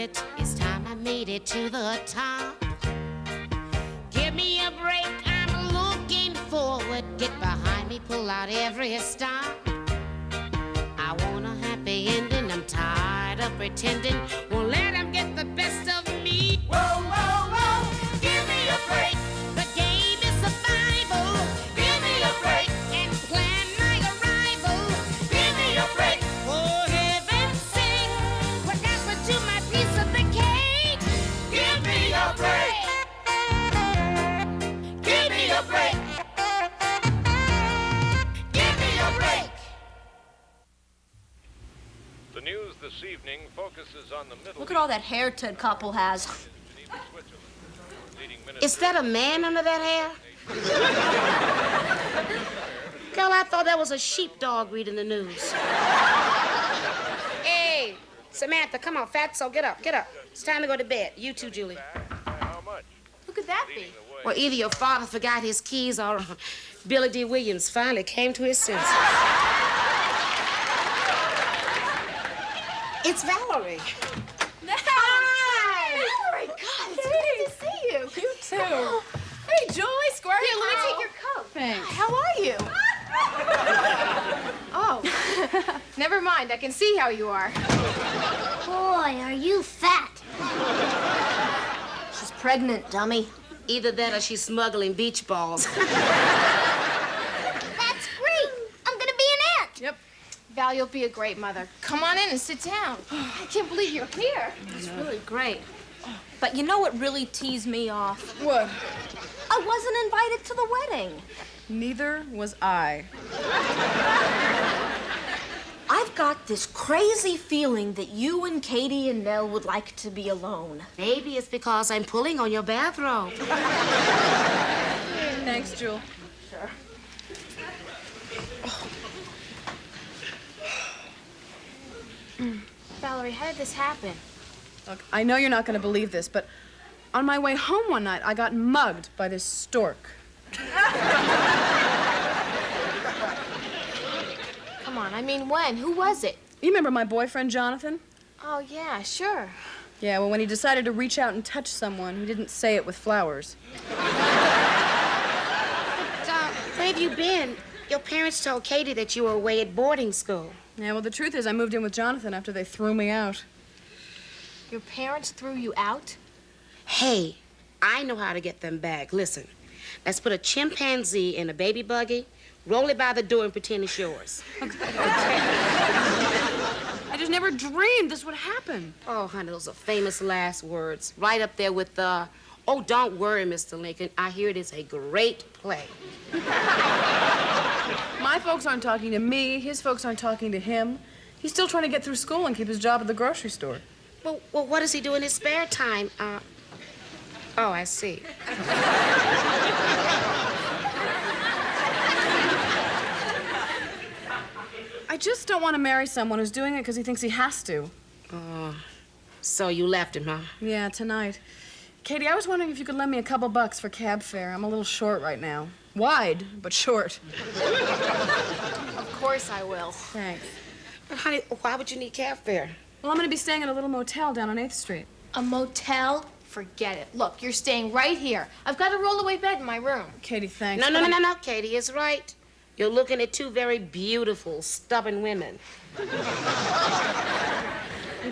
it. It's time I made it to the top. Give me a break, I'm looking forward. Get behind me, pull out every stop. I want a happy ending, I'm tired of pretending. Won't let them get the best of me. Whoa, whoa, whoa, give me a break. The game is survival. Give me a break and plan my arrival. Give me a break. For heaven's sake, what happened to my piece of the cake? Give me a break. Give me a break. Give me a break. The news this evening focuses on the middle. Look at all that hair Ted Koppel has. Is that a man under that hair? Girl, I thought that was a sheepdog reading the news. Hey, Samantha, come on, Fatso, get up, get up. It's time to go to bed. You too, Julie. How much? Who could that be? Well, either your father forgot his keys or Billy D. Williams finally came to his senses. It's Valerie. Hi! Valerie, God, it's great to see you. You too. Hey, Julie, square Here, let me take your coat. Thanks. How are you? Oh, never mind. I can see how you are. Boy, are you fat. She's pregnant, dummy. Either that or she's smuggling beach balls. That's great. I'm gonna be an aunt. Yep. Val, you'll be a great mother. Come on in and sit down. I can't believe you're here. It's really great. But you know what really teased me off? What? I wasn't invited to the wedding. Neither was I. I've got this crazy feeling that you and Katie and Nell would like to be alone. Maybe it's because I'm pulling on your bathrobe. Thanks, Jewel. Sure. Valerie, how did this happen? Look, I know you're not going to believe this, but on my way home one night, I got mugged by this stork. Come on, I mean, when? Who was it? You remember my boyfriend, Jonathan? Oh, yeah, sure. Yeah, well, when he decided to reach out and touch someone, he didn't say it with flowers. Where have you been? Your parents told Katie that you were away at boarding school. Yeah, well, the truth is I moved in with Jonathan after they threw me out. Your parents threw you out? Hey, I know how to get them back. Listen, let's put a chimpanzee in a baby buggy, roll it by the door, and pretend it's yours. I just never dreamed this would happen. Oh, honey, those are famous last words. Right up there with the, oh, don't worry, Mr. Lincoln. I hear it is a great play. My folks aren't talking to me. His folks aren't talking to him. He's still trying to get through school and keep his job at the grocery store. Well, what does he do in his spare time? Oh, I see. I just don't want to marry someone who's doing it because he thinks he has to. Oh, so you left him, huh? Yeah, tonight. Katie, I was wondering if you could lend me a couple bucks for cab fare. I'm a little short right now. Wide, but short. Of course I will. Thanks. But, honey, why would you need cab fare? Well, I'm going to be staying at a little motel down on 8th Street. A motel? Forget it. Look, you're staying right here. I've got a rollaway bed in my room. Katie, thanks. No. Katie is right. You're looking at two very beautiful, stubborn women. You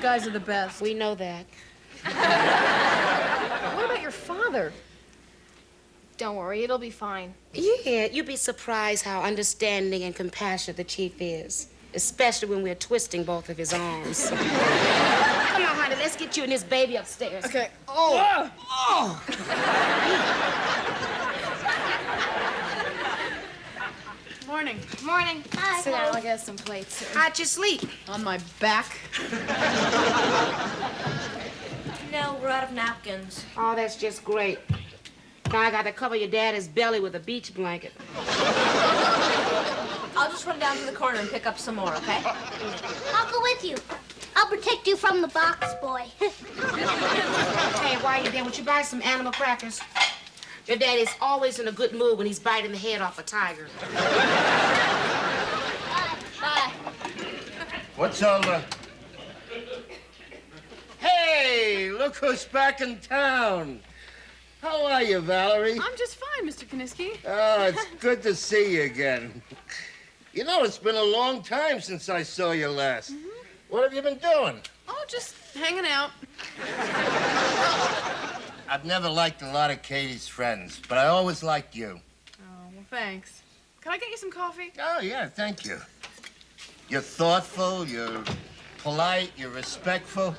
guys are the best. We know that. What about your father? Don't worry, it'll be fine. Yeah, you'd be surprised how understanding and compassionate the chief is, especially when we're twisting both of his arms. Come on, honey, let's get you and this baby upstairs. Okay. Oh! Morning. Morning. Hi. Sit down, I'll get some plates. How'd you sleep? On my back. No, we're out of napkins. Oh, that's just great. Now I got to cover your daddy's belly with a beach blanket. I'll just run down to the corner and pick up some more, okay? I'll go with you. I'll protect you from the box boy. Hey, while you're there, would you buy some animal crackers? Your daddy's always in a good mood when he's biting the head off a tiger. Bye. What's all the... Hey! Hey, look who's back in town. How are you, Valerie? I'm just fine, Mr. Kaniski. Oh, it's good to see you again. You know, it's been a long time since I saw you last. What have you been doing? Oh, just hanging out. I've never liked a lot of Katie's friends, but I always liked you. Oh, well, thanks. Can I get you some coffee? Oh, yeah, thank you. You're thoughtful, you're polite, you're respectful.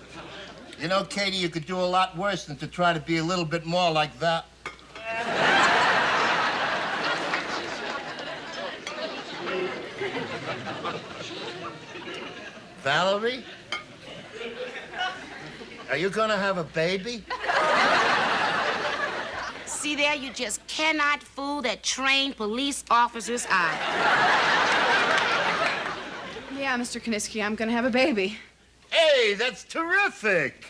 You know, Katie, you could do a lot worse than to try to be a little bit more like that. Valerie? Are you gonna have a baby? See there, you just cannot fool that trained police officer's eye. Yeah, Mr. Kaniski, I'm gonna have a baby. Hey, that's terrific.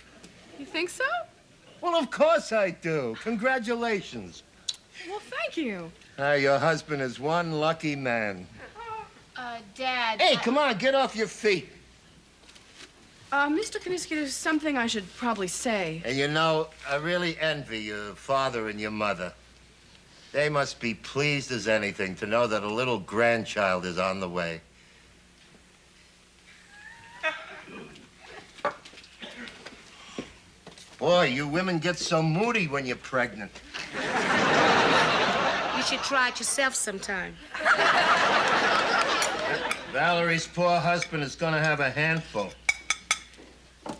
You think so? Well, of course I do. Congratulations. Well, thank you. Your husband is one lucky man. Dad. Hey, come on, get off your feet. Mr. Kaniski, there's something I should probably say. And you know, I really envy your father and your mother. They must be pleased as anything to know that a little grandchild is on the way. Boy, you women get so moody when you're pregnant. You should try it yourself sometime. Valerie's poor husband is gonna have a handful.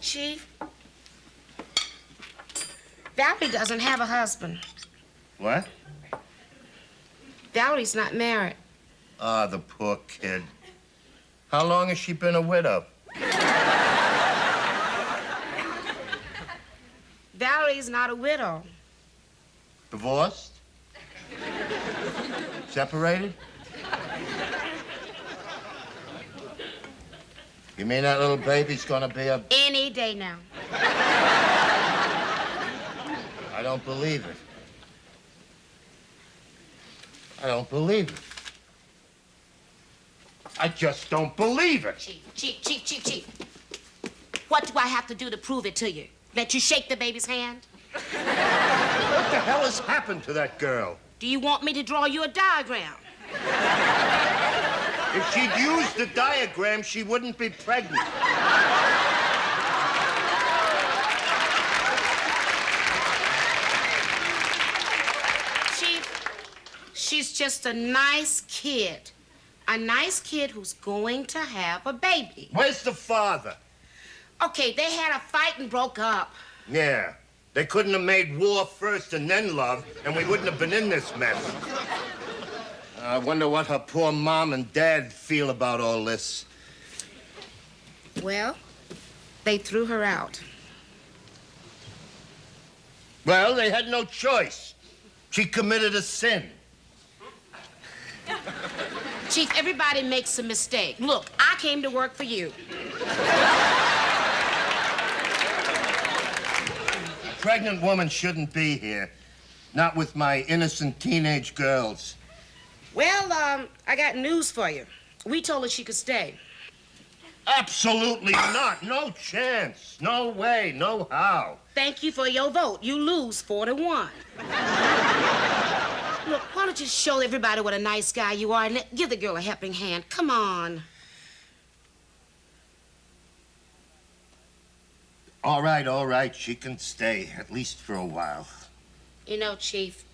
Chief, Valerie doesn't have a husband. What? Valerie's not married. Ah, the poor kid. How long has she been a widow? Valerie's not a widow. Divorced? Separated? You mean that little baby's gonna be a... Any day now. I don't believe it. I don't believe it. I just don't believe it. Chief. What do I have to do to prove it to you? Let you shake the baby's hand? What the hell has happened to that girl? Do you want me to draw you a diagram? If she'd used the diagram, she wouldn't be pregnant. Chief, she's just a nice kid. A nice kid who's going to have a baby. Where's the father? Okay, they had a fight and broke up. Yeah. They couldn't have made war first and then love, and we wouldn't have been in this mess. I wonder what her poor mom and dad feel about all this. Well, they threw her out. Well, they had no choice. She committed a sin. Chief, everybody makes a mistake. Look, I came to work for you. A pregnant woman shouldn't be here. Not with my innocent teenage girls. Well, I got news for you. We told her she could stay. Absolutely not. No chance. No way. No how. Thank you for your vote. You lose 4-1. Look, why don't you show everybody what a nice guy you are and give the girl a helping hand? Come on. All right. She can stay, at least for a while. You know, Chief,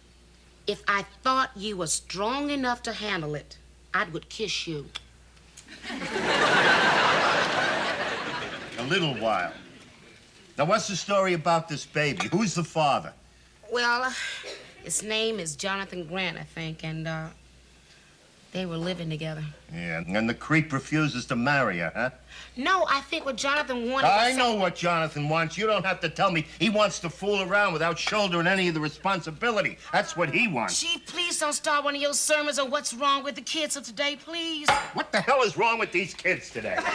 if I thought you were strong enough to handle it, I would kiss you. A little while. Now, what's the story about this baby? Who's the father? Well, his name is Jonathan Grant, I think, and, they were living together. Yeah, and the creep refuses to marry her, huh? No, I think what Jonathan wanted I was know what Jonathan wants. You don't have to tell me. He wants to fool around without shouldering any of the responsibility. That's what he wants. Chief, please don't start one of your sermons on what's wrong with the kids of today, please. What the hell is wrong with these kids today? It's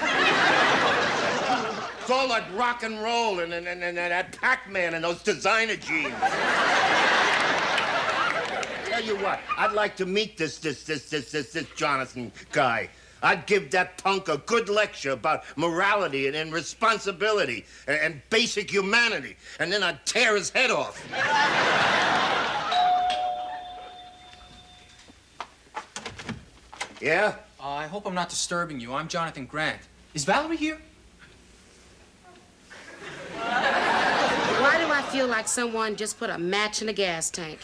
all that rock and roll and that Pac-Man and those designer jeans. Tell you what, I'd like to meet this Jonathan guy. I'd give that punk a good lecture about morality and responsibility and basic humanity, and then I'd tear his head off. Yeah? I hope I'm not disturbing you. I'm Jonathan Grant. Is Valerie here? Why do I feel like someone just put a match in a gas tank?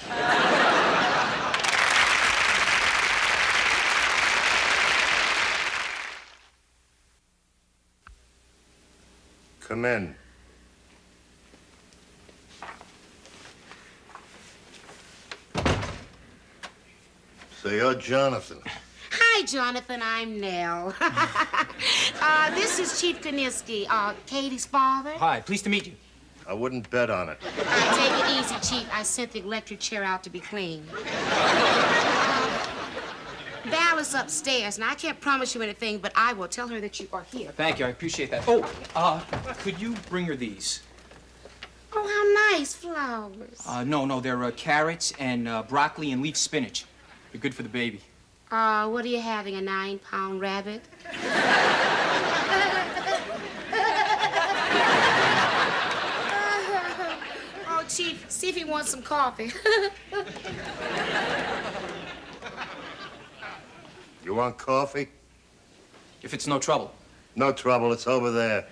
Come in. So you're Jonathan. Hi, Jonathan. I'm Nell. This is Chief Kaniski, Katie's father. Hi, pleased to meet you. I wouldn't bet on it. Take it easy, Chief. I sent the electric chair out to be cleaned. Val is upstairs, and I can't promise you anything, but I will tell her that you are here. Thank you, I appreciate that. Oh, could you bring her these? Oh, how nice flowers. No, they're carrots and broccoli and leaf spinach. They're good for the baby. What are you having, a 9-pound rabbit? Oh, Chief, see if he wants some coffee. You want coffee? If it's no trouble. No trouble, it's over there.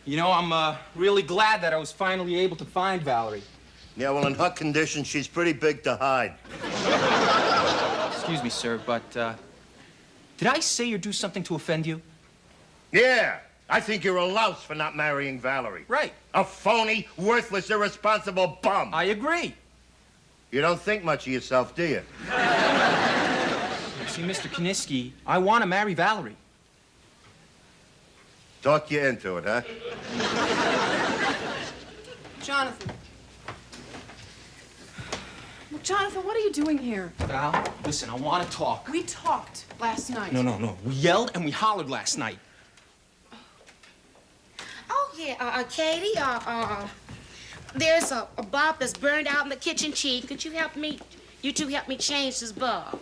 You know, I'm really glad that I was finally able to find Valerie. Yeah, well, in her condition, she's pretty big to hide. Excuse me, sir, but did I say or do something to offend you? Yeah, I think you're a louse for not marrying Valerie. Right. A phony, worthless, irresponsible bum. I agree. You don't think much of yourself, do you? See, Mr. Kaniski, I want to marry Valerie. Talk you into it, huh? Jonathan. Look, Jonathan, what are you doing here? Val, listen, I want to talk. We talked last night. No. We yelled and we hollered last night. Oh, yeah, Katie, there's a bulb that's burned out in the kitchen, Chief. Could you two help me change this bulb?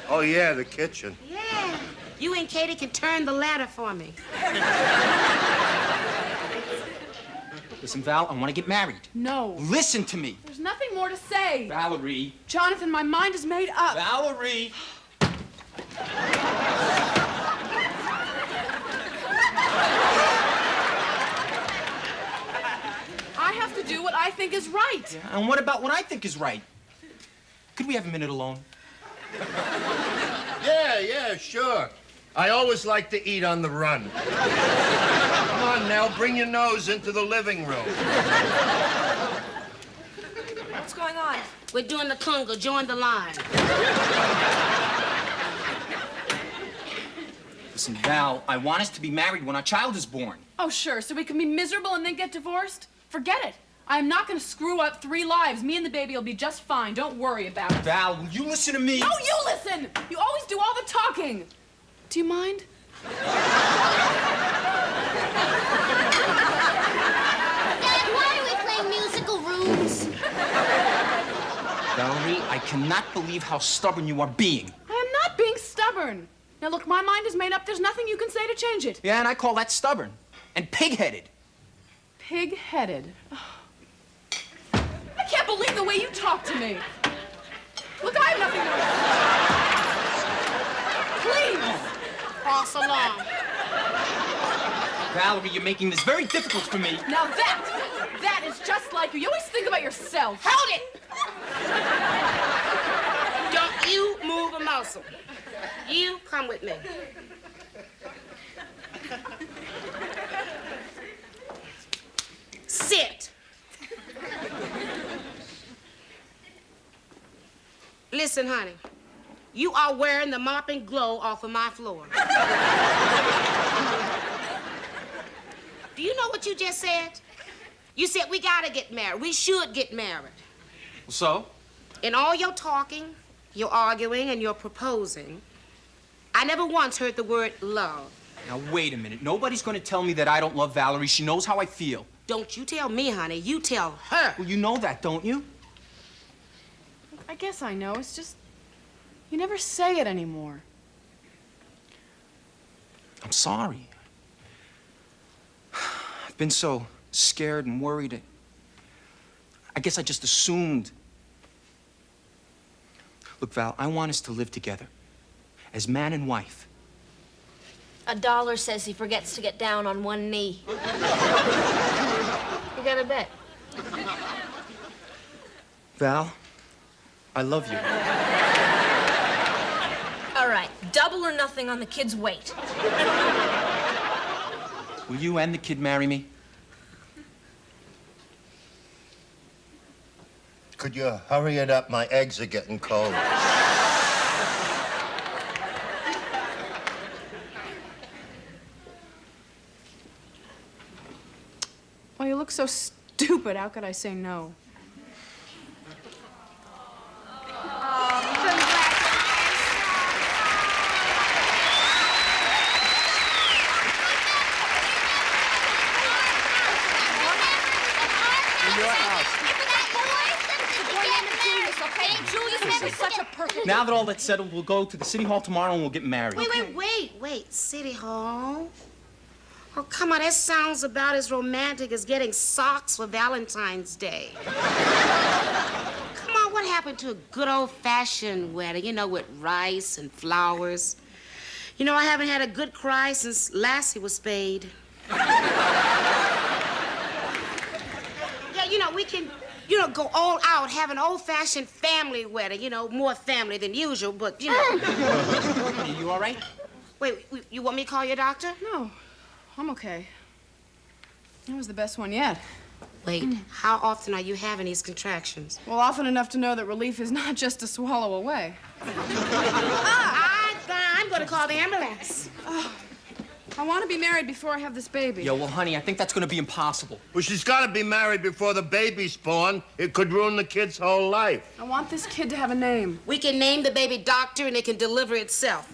Oh, yeah, the kitchen. Yeah. You and Katie can turn the ladder for me. Listen, Val, I want to get married. No. Listen to me. There's nothing more to say. Valerie. Jonathan, my mind is made up. Valerie. I have to do what I think is right. Yeah, and what about what I think is right? Could we have a minute alone? Yeah, sure. I always like to eat on the run. Come on, Nell, bring your nose into the living room. What's going on? We're doing the conga. Join the line. Listen, Val, I want us to be married when our child is born. Oh, sure, so we can be miserable and then get divorced? Forget it. I am not going to screw up 3 lives. Me and the baby will be just fine. Don't worry about it. Val, will you listen to me? No, you listen! You always do all the talking. Do you mind? Dad, why are we playing musical rooms? Valerie, I cannot believe how stubborn you are being. I am not being stubborn. Now, look, my mind is made up. There's nothing you can say to change it. Yeah, and I call that stubborn. And pig-headed. Pig-headed. I can't believe the way you talk to me. Look, I have nothing to... Please! Cross along. Valerie, you're making this very difficult for me. Now that is just like you. You always think about yourself. Hold it! Don't you move a muscle. You come with me. Sit. Listen, honey. You are wearing the mopping glow off of my floor. Do you know what you just said? You said we gotta get married. We should get married. So? In all your talking, your arguing, and your proposing, I never once heard the word love. Now, wait a minute. Nobody's going to tell me that I don't love Valerie. She knows how I feel. Don't you tell me, honey. You tell her. Well, you know that, don't you? I guess I know. It's just You never say it anymore. I'm sorry. I've been so scared and worried. I guess I just assumed. Look, Val, I want us to live together as man and wife. $1 says he forgets to get down on one knee. You got a bet? Val, I love you. All right, double or nothing on the kid's weight. Will you and the kid marry me? Could you hurry it up? My eggs are getting cold. Well, you look so stupid. How could I say no? Now that all that's settled, we'll go to the city hall tomorrow and we'll get married. Wait. City Hall? Oh, come on, that sounds about as romantic as getting socks for Valentine's Day. Come on, what happened to a good old-fashioned wedding, you know, with rice and flowers? You know, I haven't had a good cry since Lassie was spayed. Yeah, you know, we can, you know, go all out, have an old-fashioned family wedding, you know, more family than usual, but, you know. Are you all right? Wait, you want me to call your doctor? No, I'm okay. That was the best one yet. Wait, how often are you having these contractions? Well, often enough to know that relief is not just a swallow away. I'm going to call the ambulance. I want to be married before I have this baby. Yo, well, honey, I think that's gonna be impossible. Well, she's got to be married before the baby's born. It could ruin the kid's whole life. I want this kid to have a name. We can name the baby Doctor and it can deliver itself.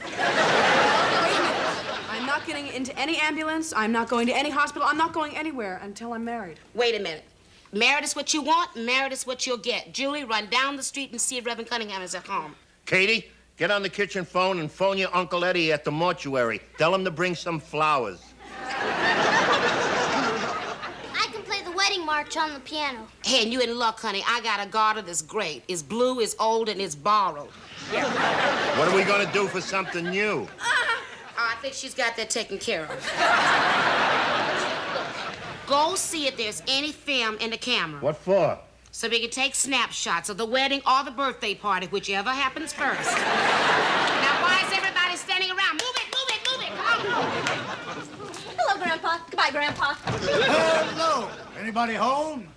I'm not getting into any ambulance. I'm not going to any hospital. I'm not going anywhere until I'm married. Wait a minute. Married is what you want, married is what you'll get. Julie, run down the street and see if Reverend Cunningham is at home. Katie, get on the kitchen phone and phone your Uncle Eddie at the mortuary. Tell him to bring some flowers. I can play the wedding march on the piano. Hey, and you in luck, honey. I got a garter that's great. It's blue, it's old, and it's borrowed. What are we going to do for something new? I think she's got that taken care of. Go see if there's any film in the camera. What for? So we can take snapshots of the wedding or the birthday party, whichever happens first. Now, why is everybody standing around? Move it! Come on! Hello, Grandpa. Goodbye, Grandpa. Hello. Anybody home?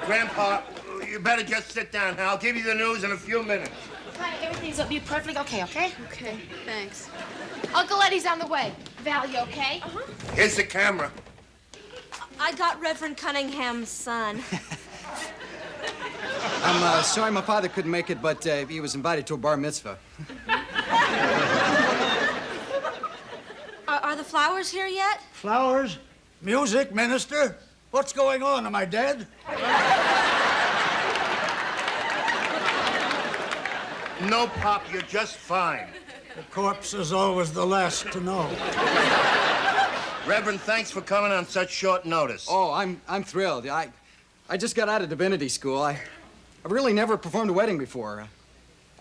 Grandpa, you better just sit down. I'll give you the news in a few minutes. Honey, everything's gonna be perfectly okay? Okay, thanks. Uncle Eddie's on the way. Val, you okay? Here's the camera. I got Reverend Cunningham's son. I'm sorry my father couldn't make it, but he was invited to a bar mitzvah. Are the flowers here yet? Flowers? Music, minister? What's going on? Am I dead? No, Pop, you're just fine. The corpse is always the last to know. Reverend, thanks for coming on such short notice. Oh, I'm thrilled. I just got out of divinity school. I've really never performed a wedding before.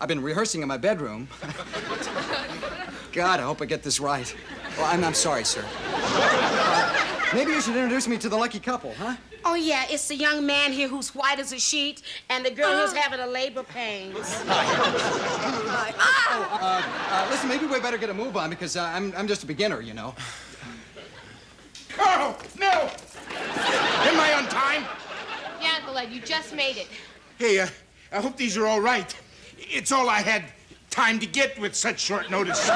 I've been rehearsing in my bedroom. God, I hope I get this right. Well, I'm sorry, sir. Maybe you should introduce me to the lucky couple, huh? Oh, yeah, it's the young man here who's white as a sheet and the girl who's having a labor pains. Listen, maybe we better get a move on because I'm just a beginner, you know. Oh, no! Am I on time? Yeah, Uncle Ed, you just made it. Hey, I hope these are all right. It's all I had time to get with such short notice. So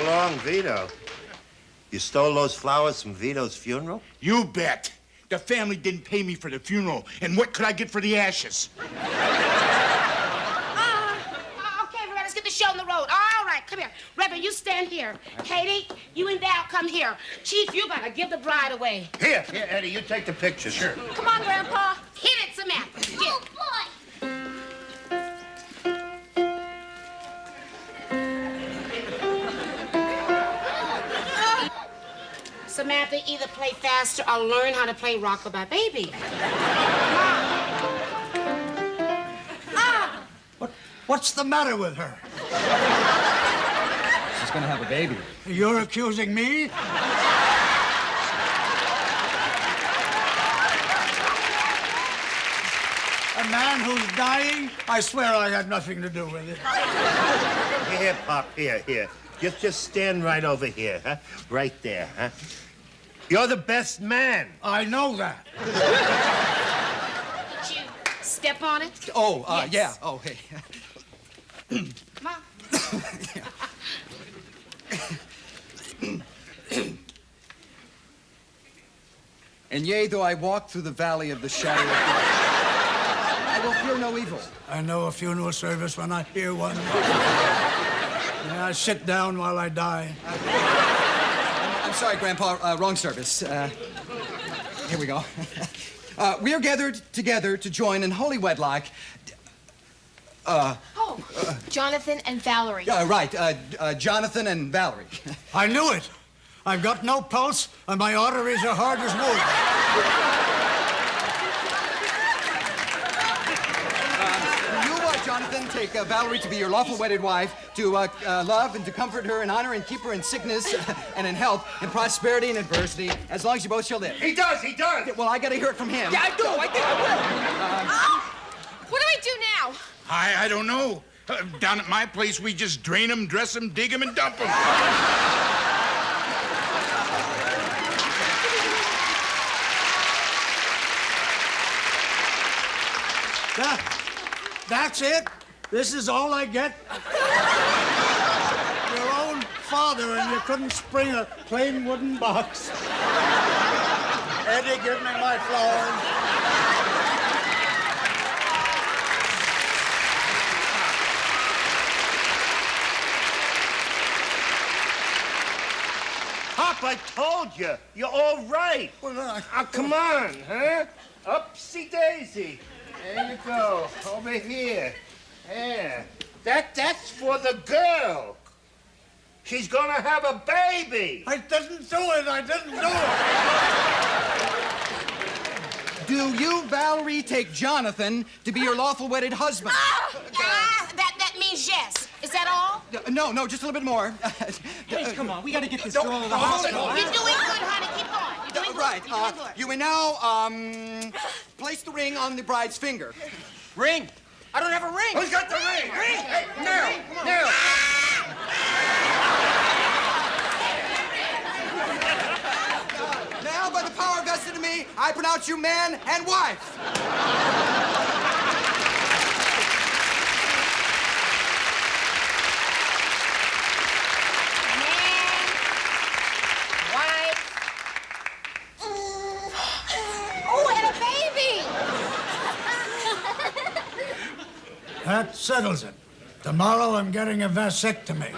long, Vito. You stole those flowers from Vito's funeral? You bet. The family didn't pay me for the funeral, and what could I get for the ashes? Okay, Reverend, let's get the show on the road. All right, come here. Reverend, you stand here. Katie, you and Val, come here. Chief, you're gonna give the bride away. Here, Eddie, you take the picture. Sure. Come on, Grandpa. Hit it, Samantha, get. Oh, boy. Samantha, either play faster or learn how to play Rockabye Baby. What's the matter with her? She's gonna have a baby. You're accusing me? A man who's dying? I swear I had nothing to do with it. Here, Pop, here. Just stand right over here, huh? Right there, huh? You're the best man. I know that. You step on it. Oh, Yes. yeah. Oh, hey. Mom. And yea, though I walk through the valley of the shadow of death, I will fear no evil. I know a funeral service when I hear one. Yeah, I sit down while I die. I'm sorry, Grandpa. Wrong service. Here we go. We are gathered together to join in holy wedlock. Jonathan and Valerie. Right. Jonathan and Valerie. I knew it. I've got no pulse, and my arteries are hard as wood. You, Jonathan, take Valerie to be your lawful wedded wife, to love and to comfort her and honor and keep her in sickness and in health, in prosperity and adversity, as long as you both shall live. He does. Well, I gotta hear it from him. Yeah, I do. I think I will. What do I do now? I don't know. Down at my place, we just drain them, dress them, dig them, and dump them. That's it? This is all I get? Your own father, and you couldn't spring a plain wooden box. Eddie, give me my flowers. Pop, I told you. You're all right. Well, Come on, huh? Upsy daisy. There you go. Over here. Yeah. That's for the girl. She's gonna have a baby. I didn't do it. I didn't do it. Do you, Valerie, take Jonathan to be your lawful wedded husband? That means yes. Is that all? No, just a little bit more. Hey, come on. We got to get this girl to the hospital. You're doing good, honey. Keep on. You're doing good. Right. You're doing good. You may now place the ring on the bride's finger. Ring? I don't have a ring. Who's got the ring? Hey, now. Now, by the power vested in me, I pronounce you man and wife. That settles it. Tomorrow I'm getting a vasectomy.